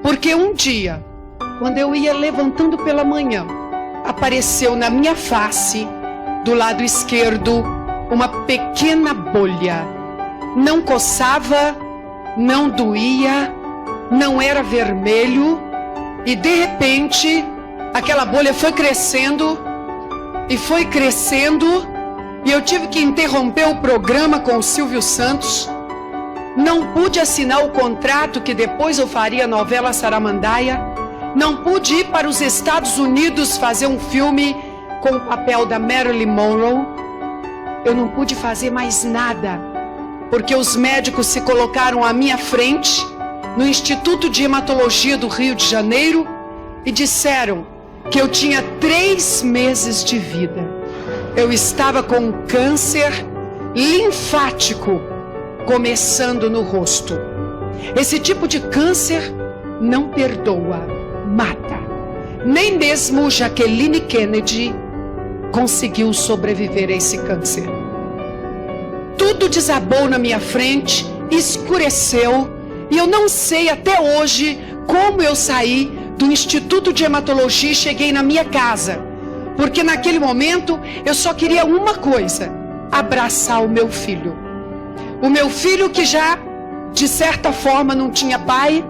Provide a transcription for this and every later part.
Porque um dia, quando eu ia levantando pela manhã, apareceu na minha face, do lado esquerdo, uma pequena bolha. Não coçava, não doía, não era vermelho. E de repente, aquela bolha foi crescendo e foi crescendo. E eu tive que interromper o programa com o Silvio Santos. Não pude assinar o contrato que depois eu faria a novela Saramandaia. Não pude ir para os Estados Unidos fazer um filme com o papel da Marilyn Monroe. Eu não pude fazer mais nada, porque os médicos se colocaram à minha frente no Instituto de Hematologia do Rio de Janeiro e disseram que eu tinha 3 meses de vida. Eu estava com um câncer linfático começando no rosto. Esse tipo de câncer não perdoa, mata. Nem mesmo Jacqueline Kennedy conseguiu sobreviver a esse câncer. Tudo desabou na minha frente, escureceu, e eu não sei até hoje como eu saí do Instituto de Hematologia e cheguei na minha casa. Porque naquele momento eu só queria uma coisa: abraçar o meu filho. O meu filho que já, de certa forma, não tinha pai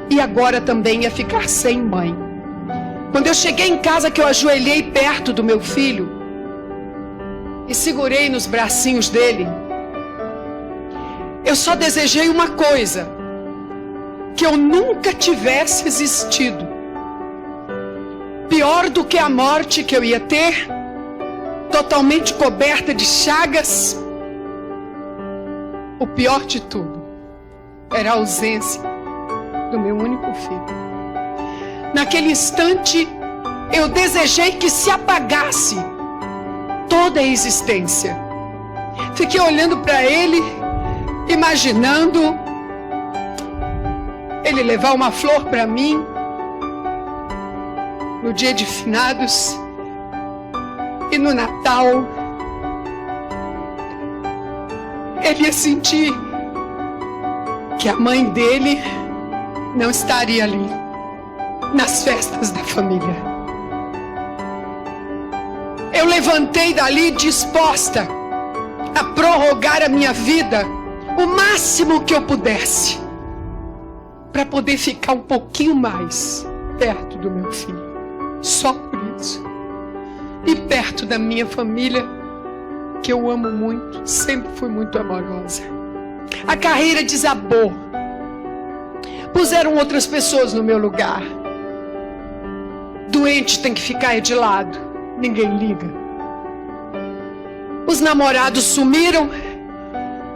e agora também ia ficar sem mãe. Quando eu cheguei em casa, que eu ajoelhei perto do meu filho e segurei nos bracinhos dele, eu só desejei uma coisa: que eu nunca tivesse existido. Pior do que a morte que eu ia ter, totalmente coberta de chagas, o pior de tudo era a ausência do meu único filho. Naquele instante, eu desejei que se apagasse toda a existência. Fiquei olhando para ele, imaginando ele levar uma flor para mim no dia de finados e no Natal. Ele ia sentir que a mãe dele não estaria ali nas festas da família. Eu levantei dali disposta a prorrogar a minha vida o máximo que eu pudesse, para poder ficar um pouquinho mais perto do meu filho. Só por isso. E perto da minha família, que eu amo muito, sempre fui muito amorosa. A carreira desabou. Puseram outras pessoas no meu lugar. Doente tem que ficar de lado, ninguém liga. Os namorados sumiram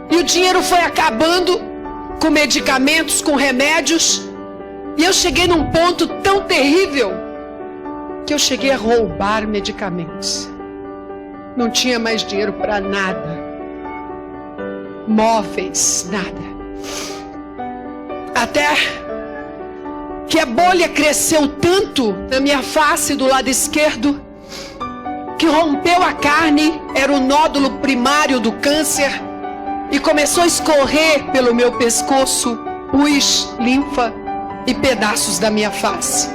e o dinheiro foi acabando, com medicamentos, com remédios. E eu cheguei num ponto tão terrível que eu cheguei a roubar medicamentos. Não tinha mais dinheiro para nada. Móveis, nada. Até que a bolha cresceu tanto na minha face do lado esquerdo que rompeu a carne, era o nódulo primário do câncer, e começou a escorrer pelo meu pescoço pus, linfa e pedaços da minha face.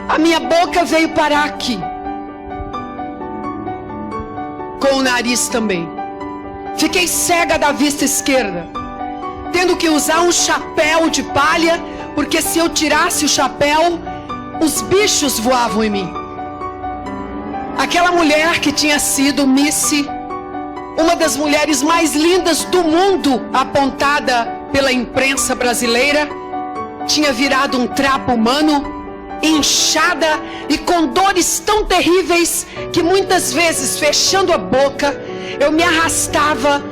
A minha boca veio parar aqui, com o nariz também. Fiquei cega da vista esquerda, tendo que usar um chapéu de palha, porque se eu tirasse o chapéu, os bichos voavam em mim. Aquela mulher que tinha sido Missy, uma das mulheres mais lindas do mundo, apontada pela imprensa brasileira, tinha virado um trapo humano, inchada e com dores tão terríveis que muitas vezes, fechando a boca, eu me arrastava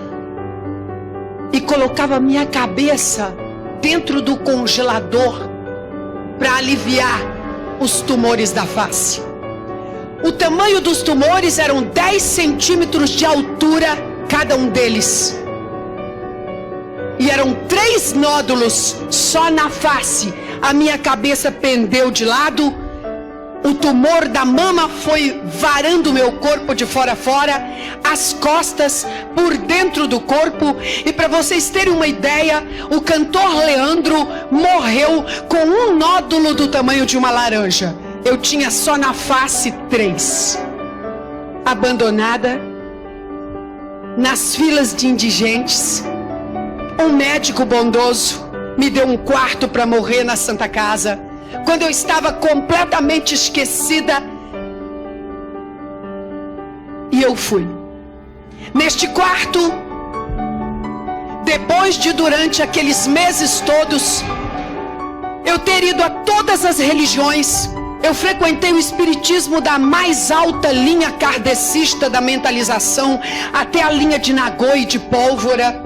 e colocava minha cabeça dentro do congelador para aliviar os tumores da face. O tamanho dos tumores eram 10 centímetros de altura cada um deles. E eram 3 nódulos só na face. A minha cabeça pendeu de lado, O tumor da mama foi varando meu corpo de fora a fora, as costas, por dentro do corpo. E para vocês terem uma ideia, o cantor Leandro morreu com um nódulo do tamanho de uma laranja. Eu tinha só na face 3. Abandonada, nas filas de indigentes. Um médico bondoso me deu um quarto para morrer na Santa Casa, quando eu estava completamente esquecida. E eu fui. Neste quarto, depois de durante aqueles meses todos, eu ter ido a todas as religiões, eu frequentei o espiritismo da mais alta linha kardecista da mentalização, até a linha de Nagô e de Pólvora.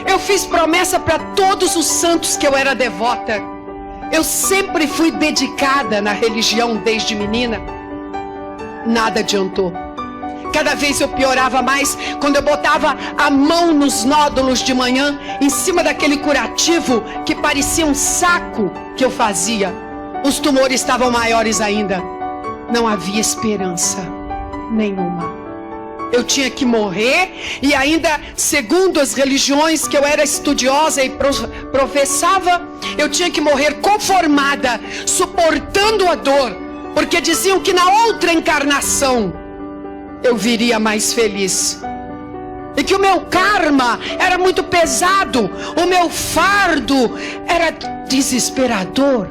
Eu fiz promessa para todos os santos que eu era devota. Eu sempre fui dedicada na religião desde menina. Nada adiantou. Cada vez eu piorava mais quando eu botava a mão nos nódulos de manhã, em cima daquele curativo que parecia um saco que eu fazia. Os tumores estavam maiores ainda. Não havia esperança nenhuma. Eu tinha que morrer, e ainda, segundo as religiões que eu era estudiosa e professava, eu tinha que morrer conformada, suportando a dor, porque diziam que na outra encarnação eu viria mais feliz, e que o meu karma era muito pesado, o meu fardo era desesperador,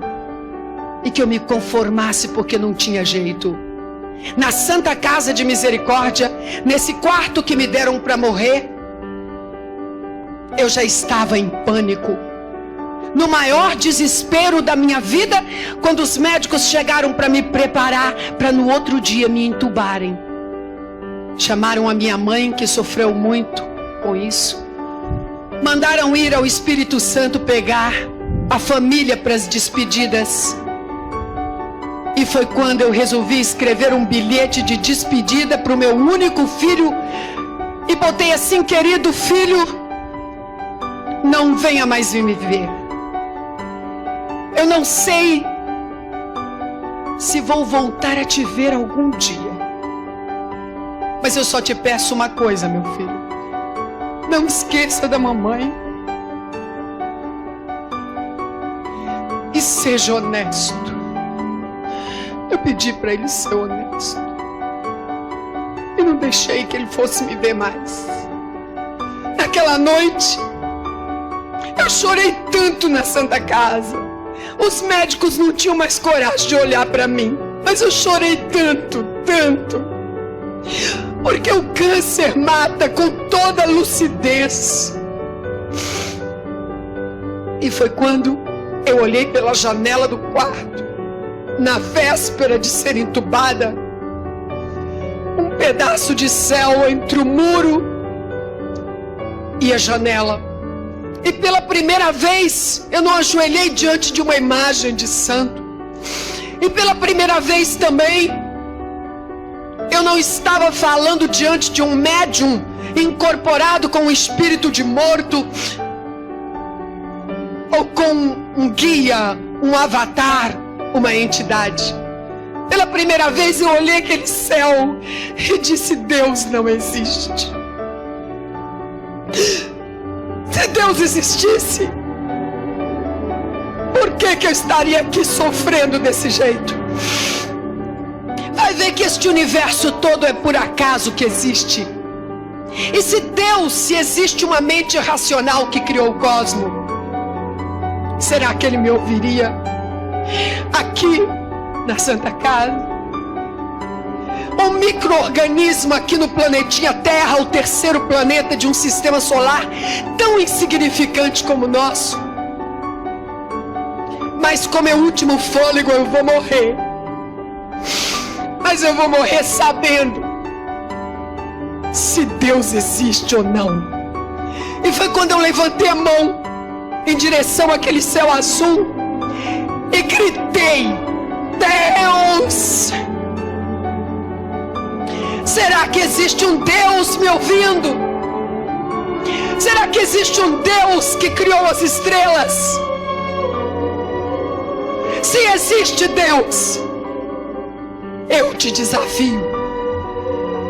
e que eu me conformasse porque não tinha jeito. Na Santa Casa de Misericórdia, nesse quarto que me deram para morrer, eu já estava em pânico, no maior desespero da minha vida, quando os médicos chegaram para me preparar para no outro dia me entubarem. Chamaram a minha mãe, que sofreu muito com isso. Mandaram ir ao Espírito Santo pegar a família para as despedidas. E foi quando eu resolvi escrever um bilhete de despedida para o meu único filho. E botei assim: querido filho, não venha mais vir me ver. Eu não sei se vou voltar a te ver algum dia, mas eu só te peço uma coisa, meu filho: não esqueça da mamãe. E seja honesto. Eu pedi para ele ser honesto, e não deixei que ele fosse me ver mais. Naquela noite, eu chorei tanto na Santa Casa. Os médicos não tinham mais coragem de olhar para mim, mas eu chorei tanto, tanto, porque o câncer mata com toda lucidez. E foi quando eu olhei pela janela do quarto, na véspera de ser entubada, um pedaço de céu entre o muro e a janela. E pela primeira vez eu não ajoelhei diante de uma imagem de santo. E pela primeira vez também eu não estava falando diante de um médium incorporado com um espírito de morto, ou com um guia, um avatar, uma entidade. Pela primeira vez eu olhei aquele céu e disse: Deus não existe. Se Deus existisse, por que eu estaria aqui sofrendo desse jeito? Vai ver que este universo todo é por acaso que existe. E se existe uma mente racional que criou o cosmo, será que ele me ouviria? Aqui na Santa Casa, um micro-organismo aqui no planetinha Terra, o terceiro planeta de um sistema solar tão insignificante como o nosso. Mas com meu último fôlego eu vou morrer. Mas eu vou morrer sabendo se Deus existe ou não. E foi quando eu levantei a mão em direção àquele céu azul e gritei: Deus! Será que existe um Deus me ouvindo? Será que existe um Deus que criou as estrelas? Se existe Deus, Eu te desafio.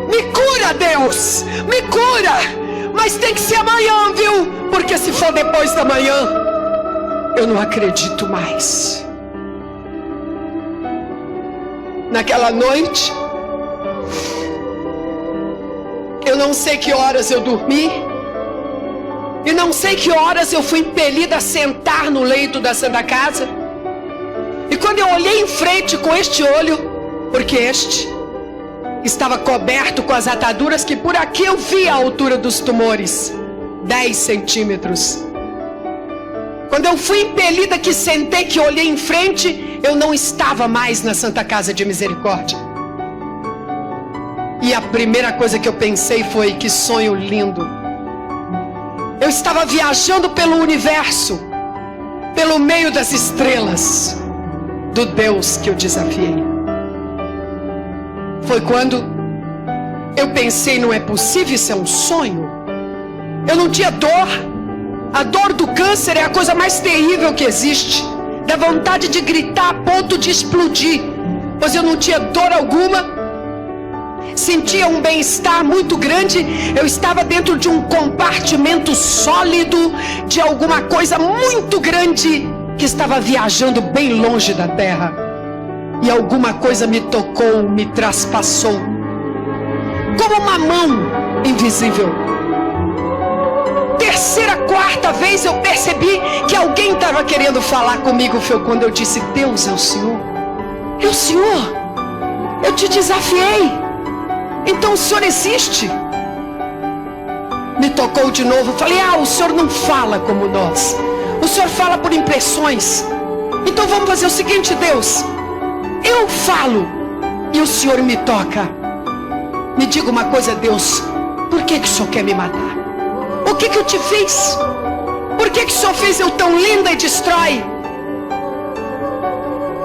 Me cura, Deus, me cura. Mas tem que ser amanhã, viu? Porque se for depois da manhã, eu não acredito mais. Naquela noite, eu não sei que horas eu dormi, e não sei que horas eu fui impelida a sentar no leito da Santa Casa. E quando eu olhei em frente com este olho, porque este estava coberto com as ataduras que por aqui eu vi a altura dos tumores, 10 centímetros. Quando eu fui impelida, que sentei, que olhei em frente, eu não estava mais na Santa Casa de Misericórdia. E a primeira coisa que eu pensei foi: que sonho lindo. Eu estava viajando pelo universo, pelo meio das estrelas, do Deus que eu desafiei. Foi quando eu pensei: não é possível, isso é um sonho. Eu não tinha dor. A dor do câncer é a coisa mais terrível que existe. Dá vontade de gritar a ponto de explodir, pois eu não tinha dor alguma. Sentia um bem-estar muito grande. Eu estava dentro de um compartimento sólido de alguma coisa muito grande que estava viajando bem longe da terra. E alguma coisa me tocou, me traspassou, como uma mão invisível. Terceira, quarta vez eu percebi que alguém estava querendo falar comigo. Foi quando eu disse: Deus, é o Senhor. É o Senhor. Eu te desafiei. Então o Senhor existe. Me tocou de novo. Falei: o Senhor não fala como nós. O Senhor fala por impressões. Então vamos fazer o seguinte, Deus. Eu falo e o Senhor me toca. Me diga uma coisa, Deus. Por que o Senhor quer me matar? O que eu te fiz? Por que o Senhor fez eu tão linda e destrói?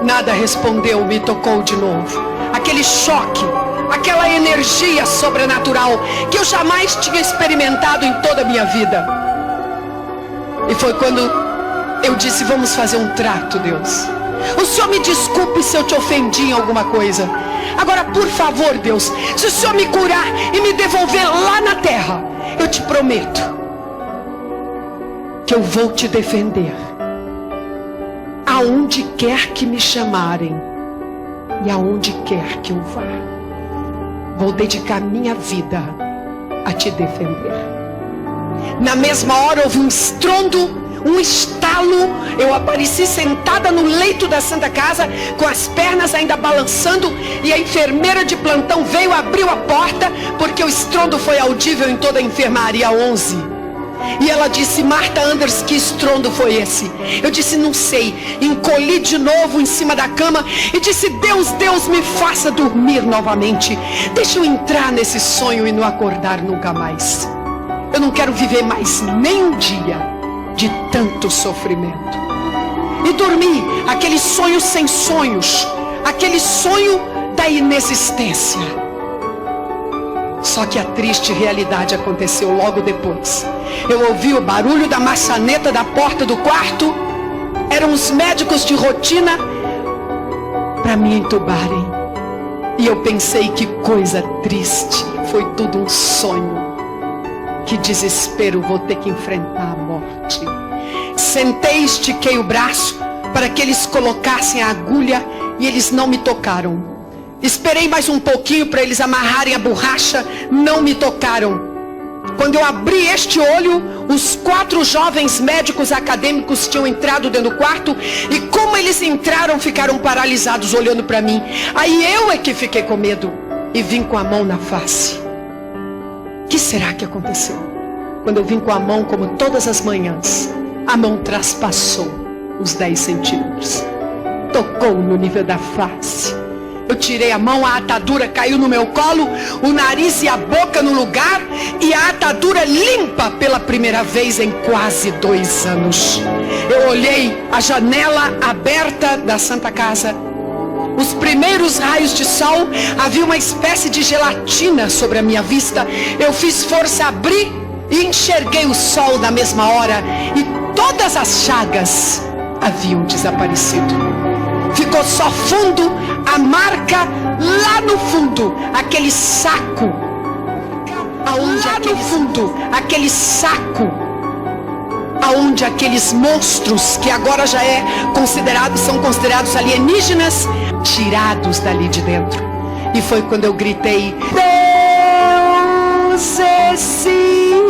Nada respondeu. Me tocou de novo. Aquele choque, aquela energia sobrenatural que eu jamais tinha experimentado em toda a minha vida. E foi quando eu disse: vamos fazer um trato, Deus. O Senhor me desculpe se eu te ofendi em alguma coisa. Agora, por favor, Deus, se o Senhor me curar e me devolver lá na terra, eu te prometo que eu vou te defender aonde quer que me chamarem e aonde quer que eu vá. Vou dedicar minha vida a te defender. Na mesma hora houve um estrondo, um estalo. Eu apareci sentada no leito da Santa Casa, com as pernas ainda balançando, e a enfermeira de plantão veio, abriu a porta, porque o estrondo foi audível em toda a enfermaria 11. E ela disse: Marta Anders, que estrondo foi esse? Eu disse: não sei. Encolhi de novo em cima da cama e disse: Deus, Deus, me faça dormir novamente. Deixa eu entrar nesse sonho e não acordar nunca mais. Eu não quero viver mais nem um dia de tanto sofrimento. E dormi, aquele sonho sem sonhos, aquele sonho da inexistência. Só que a triste realidade aconteceu logo depois. Eu ouvi o barulho da maçaneta da porta do quarto. Eram os médicos de rotina para me entubarem. E eu pensei: que coisa triste. Foi tudo um sonho. Que desespero, vou ter que enfrentar a morte. Sentei, estiquei o braço para que eles colocassem a agulha e eles não me tocaram. Esperei mais um pouquinho para eles amarrarem a borracha, não me tocaram. Quando eu abri este olho, os 4 jovens médicos acadêmicos tinham entrado dentro do quarto, e como eles entraram, ficaram paralisados olhando para mim. Aí eu é que fiquei com medo e vim com a mão na face. O que será que aconteceu? Quando eu vim com a mão, como todas as manhãs, a mão traspassou os 10 centímetros. Tocou no nível da face. Eu tirei a mão, a atadura caiu no meu colo, o nariz e a boca no lugar, e a atadura limpa pela primeira vez em quase 2 anos. Eu olhei a janela aberta da Santa Casa. Os primeiros raios de sol, havia uma espécie de gelatina sobre a minha vista. Eu fiz força a abrir e enxerguei o sol na mesma hora, e todas as chagas haviam desaparecido. Ficou ficou só fundo, a marca lá no fundo, aquele saco. Lá no fundo, aquele saco, aonde aqueles monstros que agora já são considerados alienígenas, tirados dali de dentro. E foi quando eu gritei: Deus existe.